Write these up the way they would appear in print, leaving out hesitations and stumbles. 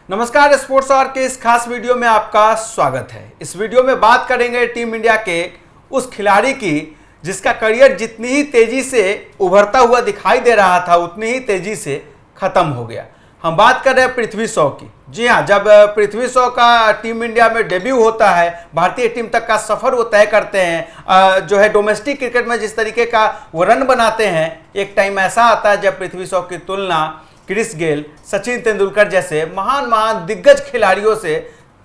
नमस्कार, sports our के इस खास वीडियो में आपका स्वागत है। इस वीडियो में बात करेंगे टीम इंडिया के उस खिलाड़ी की जिसका करियर जितनी ही तेजी से उभरता हुआ दिखाई दे रहा था उतनी ही तेजी से खत्म हो गया। हम बात कर रहे हैं पृथ्वी शॉ की। जी हाँ, जब पृथ्वी शॉ का टीम इंडिया में डेब्यू होता है, भारतीय टीम तक का सफर वो तय करते हैं, जो है डोमेस्टिक क्रिकेट में जिस तरीके का वो रन बनाते हैं, एक टाइम ऐसा आता है जब पृथ्वी शॉ की तुलना क्रिस गेल, सचिन तेंदुलकर जैसे महान दिग्गज खिलाड़ियों से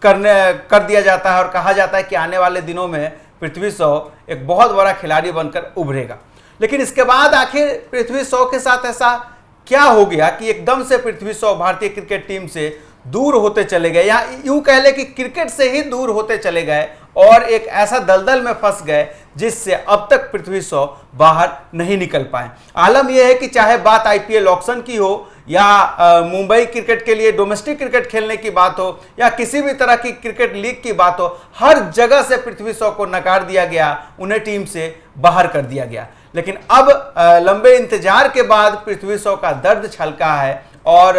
कर दिया जाता है और कहा जाता है कि आने वाले दिनों में पृथ्वी शॉ एक बहुत बड़ा खिलाड़ी बनकर उभरेगा। लेकिन इसके बाद आखिर पृथ्वी शॉ के साथ ऐसा क्या हो गया कि एकदम से पृथ्वी शॉ भारतीय क्रिकेट टीम से दूर होते चले गए, या यूं कह ले कि क्रिकेट से ही दूर होते चले गए और एक ऐसा दलदल में फंस गए जिससे अब तक पृथ्वी शॉ बाहर नहीं निकल पाए। आलम यह है कि चाहे बात आईपीएल ऑक्शन की हो या मुंबई क्रिकेट के लिए डोमेस्टिक क्रिकेट खेलने की बात हो या किसी भी तरह की क्रिकेट लीग की बात हो, हर जगह से पृथ्वी शॉ को नकार दिया गया, उन्हें टीम से बाहर कर दिया गया। लेकिन अब लंबे इंतजार के बाद पृथ्वी शॉ का दर्द छलका है और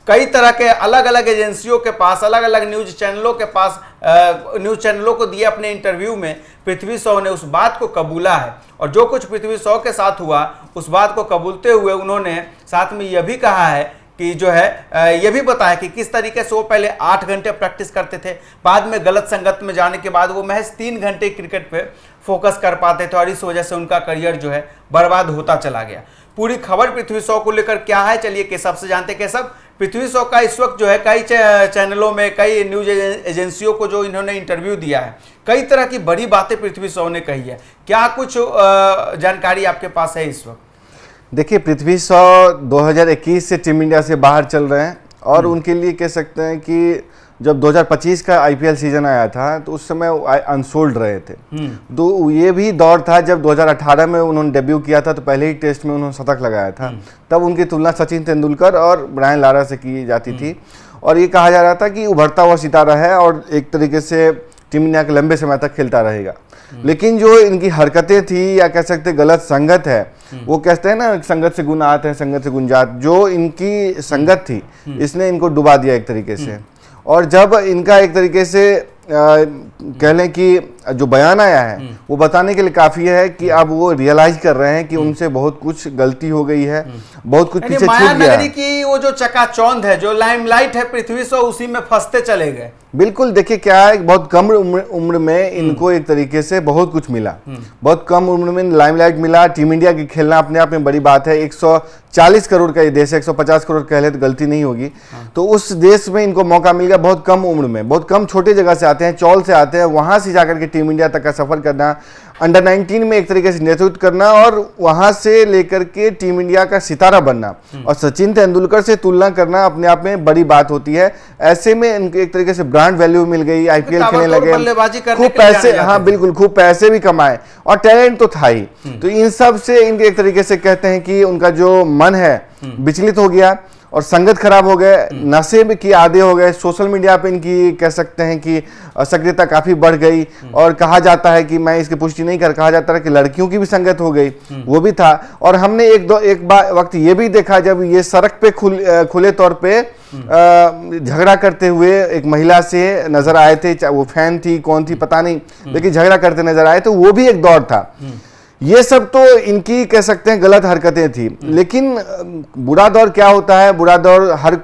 कई तरह के अलग अलग एजेंसियों के पास, अलग अलग न्यूज चैनलों के पास, न्यूज चैनलों को दिए अपने इंटरव्यू में पृथ्वी शॉ ने उस बात को कबूला है। और जो कुछ पृथ्वी शॉ के साथ हुआ उस बात को कबूलते हुए उन्होंने साथ में यह भी कहा है कि जो है यह भी बताया कि किस तरीके से वो पहले 8 घंटे प्रैक्टिस करते थे, बाद में गलत संगत में जाने के बाद वो महज 3 घंटे क्रिकेट पे फोकस कर पाते थे और इस वजह से उनका करियर जो है बर्बाद होता चला गया। पूरी खबर पृथ्वी शॉ को लेकर क्या है, चलिए केशव से जानते। केशव, पृथ्वी शॉ का इस वक्त जो है कई चैनलों में, कई न्यूज एजेंसियों को जो इन्होंने इंटरव्यू दिया है, कई तरह की बड़ी बातें पृथ्वी शॉ ने कही है। क्या कुछ जानकारी आपके पास है इस वक्त? देखिए, पृथ्वी शॉ 2021 से टीम इंडिया से बाहर चल रहे हैं और उनके लिए कह सकते हैं कि जब 2025 का आईपीएल सीजन आया था तो उस समय अनसोल्ड रहे थे। तो ये भी दौर था जब 2018 में उन्होंने डेब्यू किया था तो पहले ही टेस्ट में उन्होंने शतक लगाया था। तब उनकी तुलना सचिन तेंदुलकर और ब्रायन लारा से की जाती थी और ये कहा जा रहा था कि उभरता हुआ सितारा है और एक तरीके से टीम इंडिया के लंबे समय तक खेलता रहेगा। लेकिन जो इनकी हरकतें थी या कह सकते गलत संगत है, वो कहते हैं ना, संगत से गुण आते हैं, संगत से गुण जात, जो इनकी संगत थी इसने इनको डुबा दिया एक तरीके से। और जब इनका एक तरीके से कह लें कि जो बयान आया है वो बताने के लिए काफ़ी है कि अब वो रियलाइज कर रहे हैं कि उनसे बहुत कुछ गलती हो गई है, बहुत कुछ पीछे छूट गया है। की वो जो चकाचौंध है, जो लाइमलाइट है पृथ्वी शॉ, उसी में फंसते चले गए। बिल्कुल, देखिए क्या है, बहुत कम उम्र में इनको एक तरीके से बहुत कुछ मिला, बहुत कम उम्र में लाइमलाइट मिला। टीम इंडिया की खेलना अपने आप में बड़ी बात है। 140 करोड़ का ये देश है, 150 करोड़ कह ले तो गलती नहीं होगी। तो उस देश में इनको मौका मिल गया बहुत कम उम्र में, बहुत कम छोटे जगह से आते हैं, चौल से आते हैं, वहां से जाकर के टीम इंडिया तक का सफर करना, अंडर 19 में एक तरीके से नेतृत्व करना और वहां से लेकर के टीम इंडिया का सितारा बनना और सचिन तेंदुलकर से तुलना करना अपने आप में बड़ी बात होती है। ऐसे में इनको एक तरीके से ब्रांड वैल्यू मिल गई, आईपीएल खेलने लगे, खूब पैसे, हाँ बिल्कुल, खूब पैसे भी कमाए और टैलेंट तो था ही। तो इन सब से इनके एक तरीके से कहते हैं कि उनका जो मन है विचलित हो गया और संगत खराब हो गए, नशे में की आदि हो गए। सोशल मीडिया पे इनकी कह सकते हैं कि सक्रियता काफी बढ़ गई और कहा जाता है कि, मैं इसकी पुष्टि नहीं कर, कहा जाता है कि लड़कियों की भी संगत हो गई, वो भी था। और हमने एक बार वक्त ये भी देखा जब ये सड़क पे खुले तौर पे झगड़ा करते हुए एक महिला से नजर आए थे, वो फैन थी कौन थी पता नहीं, लेकिन झगड़ा करते नजर आए, तो वो भी एक दौर था। ये सब तो इनकी कह सकते हैं गलत हरकतें थी। लेकिन बुरा दौर क्या होता है, बुरा दौर हर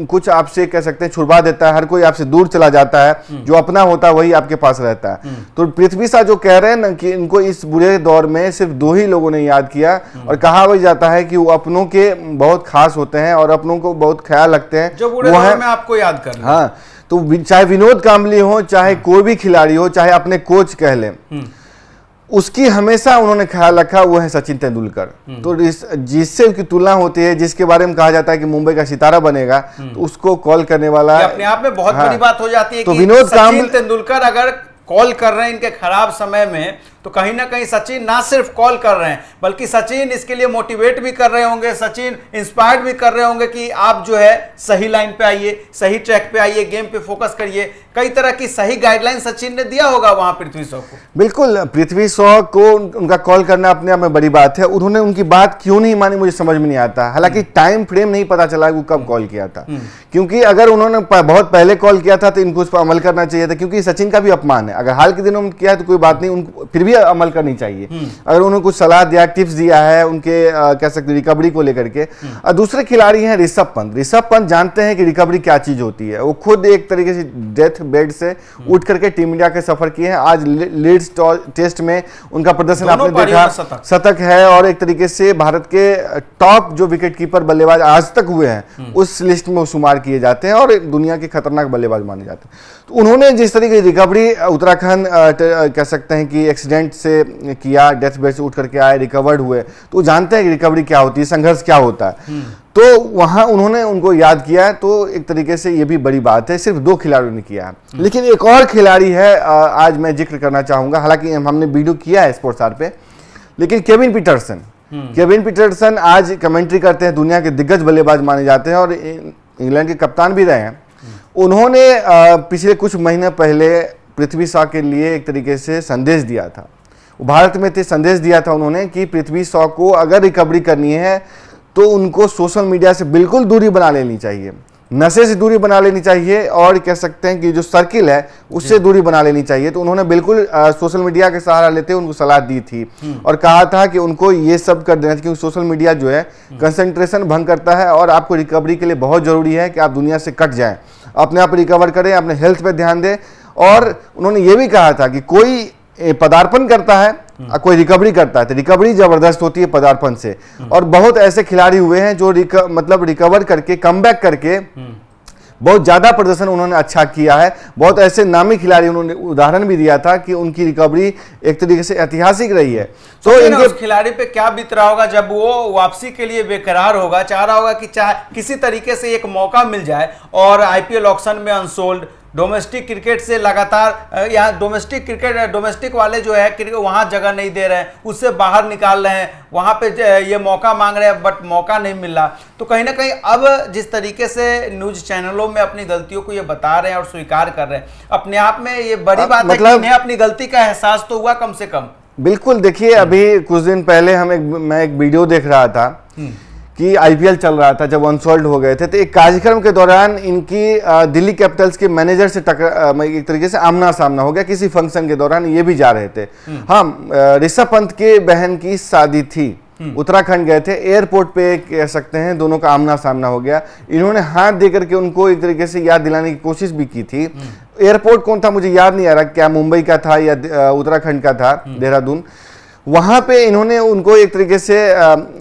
कुछ आपसे कह सकते हैं छुड़वा देता है, हर कोई आपसे दूर चला जाता है, जो अपना होता है वही आपके पास रहता है। तो पृथ्वी शॉ जो कह रहे हैं ना कि इनको इस बुरे दौर में सिर्फ 2 ही लोगों ने याद किया और कहा वही जाता है कि वो अपनों के बहुत खास होते हैं और अपनों को बहुत ख्याल रखते हैं, जो बुरे दौर में आपको याद कर। हाँ, तो चाहे विनोद कांबली हो, चाहे कोई भी खिलाड़ी हो, चाहे अपने कोच कह लें, उसकी हमेशा उन्होंने ख्याल रखा, वो है सचिन तेंदुलकर। तो जिससे उसकी तुलना होती है, जिसके बारे में कहा जाता है कि मुंबई का सितारा बनेगा, तो उसको कॉल करने वाला अपने आप में बहुत बड़ी बात हो जाती है तो कि विनोद सचिन तेंदुलकर अगर कॉल कर रहे हैं इनके खराब समय में, तो कहीं ना कहीं सचिन ना सिर्फ कॉल कर रहे हैं बल्कि सचिन इसके लिए मोटिवेट भी कर रहे होंगे, सचिन इंस्पायर्ड भी कर रहे होंगे कि आप जो है सही लाइन पे आइए, सही ट्रैक पे आइए, गेम पे फोकस करिए। कई तरह की सही गाइडलाइन सचिन ने दिया होगा वहां पृथ्वी शॉ को। बिल्कुल, पृथ्वी शॉ को उनका कॉल करना अपने आप में बड़ी बात है। उन्होंने उनकी बात क्यों नहीं मानी मुझे समझ में नहीं आता। हालांकि टाइम फ्रेम नहीं पता चला वो कब कॉल किया था, क्योंकि अगर उन्होंने बहुत पहले कॉल किया था तो इनको उस पर अमल करना चाहिए था, क्योंकि सचिन का भी अपमान है। अगर हाल के दिनों में किया है तो कोई बात नहीं, उनको फिर भी अमल करनी चाहिए। अगर उन्होंने कुछ सलाह दिया, टिप्स दिया है उनके कह सकते रिकवरी को लेकर के। दूसरे खिलाड़ी हैं ऋषभ पंत। ऋषभ पंत जानते हैं कि रिकवरी क्या चीज होती है। वो खुद एक तरीके से डेथ बेड से उठ करके टीम इंडिया के सफर किए हैं। आज लीड्स टेस्ट में उनका प्रदर्शन आपने देखा, शतक है, और एक तरीके से भारत के टॉप जो विकेटकीपर बल्लेबाज आज तक हुए हैं उस लिस्ट में वो शुमार किए जाते हैं और दुनिया के खतरनाक बल्लेबाज माने जाते हैं। तो उन्होंने जिस तरीके की रिकवरी उत्तराखंड कह सकते हैं कि एक्सीडेंट से किया, डेथ बेड से उठ करके आए, रिकवर्ड हुए, तो जानते हैं कि रिकवरी क्या होती है, संघर्ष क्या होता है। तो वहां उन्होंने उनको याद किया है, तो एक तरीके से ये भी बड़ी बात है। सिर्फ 2 खिलाड़ियों ने किया है, लेकिन एक और खिलाड़ी है आज मैं जिक्र करना चाहूंगा। हालांकि हमने वीडियो किया है स्पोर्ट्स आर पे, लेकिन केविन पीटरसन। केविन पीटरसन आज कमेंट्री करते हैं, दुनिया के दिग्गज बल्लेबाज माने जाते हैं और इंग्लैंड के कप्तान भी रहे हैं। उन्होंने पिछले कुछ महीने पहले पृथ्वी शॉ के लिए एक तरीके से संदेश दिया था। भारत में थे, संदेश दिया था उन्होंने कि पृथ्वी शॉ को अगर रिकवरी करनी है तो उनको सोशल मीडिया से बिल्कुल दूरी बना लेनी चाहिए, नशे से दूरी बना लेनी चाहिए, और कह सकते हैं कि जो सर्किल है उससे दूरी बना लेनी चाहिए। तो उन्होंने बिल्कुल सोशल मीडिया के सहारा लेते उनको सलाह दी थी और कहा था कि उनको ये सब कर देना चाहिए, क्योंकि सोशल मीडिया जो है कंसंट्रेशन भंग करता है और आपको रिकवरी के लिए बहुत जरूरी है कि आप दुनिया से कट जाएं, अपने आप रिकवर करें, अपने हेल्थ पे ध्यान दें। और उन्होंने ये भी कहा था कि कोई पदार्पण करता है, कोई रिकवरी करता है तो रिकवरी जबरदस्त होती है पदार्पण से। और बहुत ऐसे खिलाड़ी हुए हैं जो रिकवर करके, कमबैक करके बहुत ज्यादा प्रदर्शन उन्होंने अच्छा किया है। बहुत ऐसे नामी खिलाड़ी उन्होंने उदाहरण भी दिया था कि उनकी रिकवरी एक तरीके से ऐतिहासिक रही है। तो इनके उस खिलाड़ी पे क्या बीत रहा होगा जब वो वापसी के लिए बेकरार होगा, चाह रहा होगा कि चाहे किसी तरीके से एक मौका मिल जाए। और आईपीएल ऑक्शन में अनसोल्ड, डोमेस्टिक क्रिकेट से लगातार यहाँ डोमेस्टिक वाले जो है वहाँ जगह नहीं दे रहे हैं, उससे बाहर निकाल रहे हैं, वहाँ पे ये मौका मांग रहे हैं बट मौका नहीं मिल रहा। तो कहीं ना कहीं अब जिस तरीके से न्यूज चैनलों में अपनी गलतियों को ये बता रहे हैं और स्वीकार कर रहे हैं, अपने आप में ये बड़ी बात है कि इन्हें अपनी गलती का एहसास तो हुआ कम से कम। बिल्कुल, देखिए अभी कुछ दिन पहले मैं एक वीडियो देख रहा था कि आईपीएल चल रहा था, जब अनसोल्ड हो गए थे, तो एक कार्यक्रम के दौरान इनकी दिल्ली कैपिटल्स के मैनेजर से एक तरीके से आमना सामना हो गया किसी फंक्शन के दौरान। ये भी जा रहे थे। हाँ, ऋषभ पंत के बहन की शादी थी, उत्तराखंड गए थे, एयरपोर्ट पे कह सकते हैं दोनों का आमना सामना हो गया। इन्होंने हाथ देकर के उनको एक तरीके से याद दिलाने की कोशिश भी की थी। एयरपोर्ट कौन था मुझे याद नहीं आ रहा, क्या मुंबई का था या उत्तराखंड का था, देहरादून। वहां पे इन्होंने उनको एक तरीके से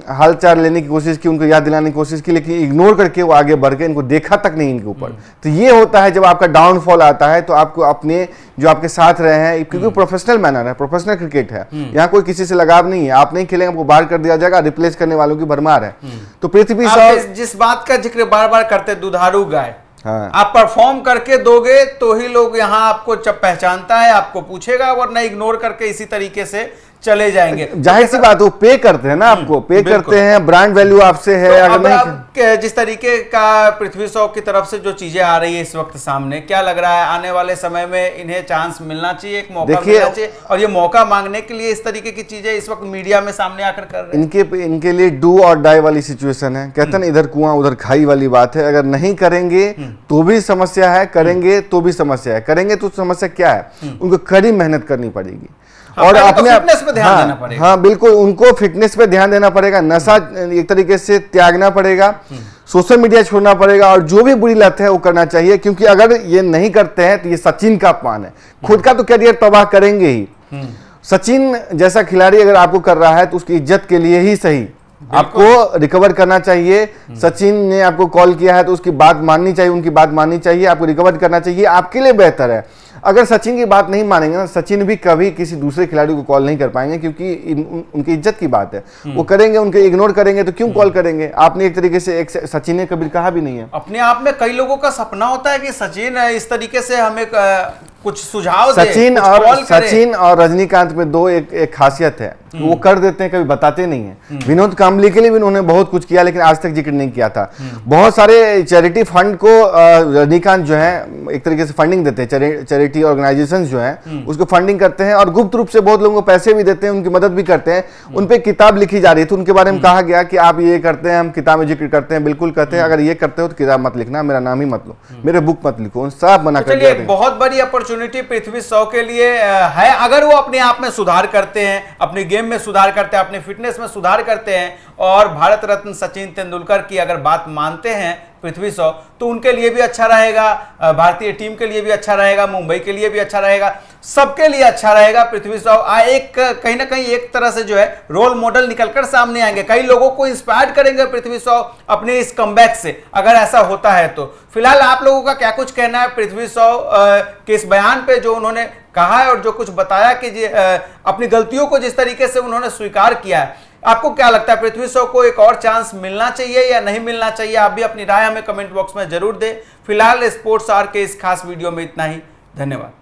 हालचाल लेने की कोशिश की, उनको याद दिलाने की कोशिश की, लेकिन इग्नोर करके वो आगे बढ़ गए, इनको देखा तक नहीं इनके ऊपर। तो ये होता है जब आपका डाउनफॉल आता है तो आपको अपने जो आपके साथ रहे हैं, क्योंकि प्रोफेशनल मैनर है, प्रोफेशनल क्रिकेट है, यहाँ कोई किसी से लगाव नहीं है। आप नहीं खेलेंगे आपको बाहर कर दिया जाएगा, रिप्लेस करने वालों की भरमार है। तो पृथ्वी शॉ जिस बात का जिक्र बार बार करते, दुधारू गाय, हाँ। आप परफॉर्म करके दोगे तो ही लोग यहाँ आपको पहचानता है, आपको पूछेगा, वरना इग्नोर करके इसी तरीके से चले जाएंगे। जाहिर सी बात, वो पे करते हैं ना, आपको पे करते हैं, ब्रांड वैल्यू आपसे है। तो अगर नहीं जिस तरीके का पृथ्वी शॉ की तरफ से जो चीजें आ रही है इस वक्त सामने, क्या लग रहा है आने वाले समय में इन्हें चांस मिलना चाहिए, एक मौका मिलना चाहिए? और ये मौका मांगने के लिए इस तरीके की चीजें इस वक्त मीडिया में सामने आकर कर रहे हैं। इनके लिए डू और डाई वाली सिचुएशन है। कहते हैं इधर कुआं उधर खाई वाली बात है। अगर नहीं करेंगे तो भी समस्या है, करेंगे तो भी समस्या है। करेंगे तो समस्या क्या है, उनको कड़ी मेहनत करनी पड़ेगी और अपने फिटनेस पे ध्यान देना पड़ेगा। हाँ बिल्कुल, उनको फिटनेस पे ध्यान देना पड़ेगा, नशा एक तरीके से त्यागना पड़ेगा, सोशल मीडिया छोड़ना पड़ेगा और जो भी बुरी लत है वो करना चाहिए। क्योंकि अगर ये नहीं करते हैं तो ये सचिन का अपमान है, खुद का तो करियर तबाह करेंगे ही। सचिन जैसा खिलाड़ी अगर आपको कर रहा है तो उसकी इज्जत के लिए ही सही आपको रिकवर करना चाहिए। सचिन ने आपको कॉल किया है तो उसकी बात माननी चाहिए, उनकी बात माननी चाहिए, आपको रिकवर करना चाहिए, आपके लिए बेहतर है। अगर सचिन की बात नहीं मानेंगे ना, सचिन भी कभी किसी दूसरे खिलाड़ी को कॉल नहीं कर पाएंगे, क्योंकि उनकी इज्जत की बात है। वो करेंगे, उनके इग्नोर करेंगे तो क्यों कॉल करेंगे? आपने एक तरीके से एक सचिन ने कभी कहा भी नहीं है। अपने आप में कई लोगों का सपना होता है कि सचिन इस तरीके से हमें कुछ सुझाव दे, सचिन कुछ और कॉल करे। सचिन और रजनीकांत में दो एक खासियत है, वो कर देते हैं, कभी बताते नहीं है। विनोद कांबली के लिए भी उन्होंने बहुत कुछ किया, लेकिन आज तक जिक्र नहीं किया था। बहुत सारे चैरिटी फंड को रजनीकांत जो है एक तरीके से फंडिंग देते हैं, चैरिटी ऑर्गेनाइजेशंस जो है उसको फंडिंग करते हैं, और गुप्त रूप से बहुत लोगों को पैसे भी देते हैं, उनकी मदद भी करते हैं। उन पे किताब लिखी जा रही थी, उनके बारे में कहा गया कि आप ये करते हैं, हम किताब में जिक्र करते हैं, बिल्कुल कहते हैं अगर ये करते हो तो किताब मत लिखना, मेरा नाम ही मत लो, मेरे बुक मत लिखो, उन सब मना कर दिया। बहुत बड़ी अपॉर्चुनिटी पृथ्वी शॉ के लिए है, अगर वो अपने आप में सुधार करते हैं, अपने गेम में सुधार करते हैं, अपने फिटनेस में सुधार करते हैं, और भारत रत्न सचिन तेंदुलकर की अगर बात मानते हैं पृथ्वी शॉ, तो उनके लिए भी अच्छा रहेगा, भारतीय टीम के लिए भी अच्छा रहेगा, मुंबई के लिए भी अच्छा रहेगा, सबके लिए अच्छा रहेगा। पृथ्वी शॉ एक कहीं ना कहीं एक तरह से जो है रोल मॉडल निकलकर सामने आएंगे, कई लोगों को इंस्पायर करेंगे पृथ्वी शॉ अपने इस कमबैक से, अगर ऐसा होता है तो। फिलहाल आप लोगों का क्या कुछ कहना है पृथ्वी शॉ के इस बयान पे, जो उन्होंने कहा है और जो कुछ बताया कि अपनी गलतियों को जिस तरीके से उन्होंने स्वीकार किया है, आपको क्या लगता है पृथ्वी शॉ को एक और चांस मिलना चाहिए या नहीं मिलना चाहिए? आप भी अपनी राय हमें कमेंट बॉक्स में जरूर दें। फिलहाल स्पोर्ट्स आवर के इस खास वीडियो में इतना ही, धन्यवाद।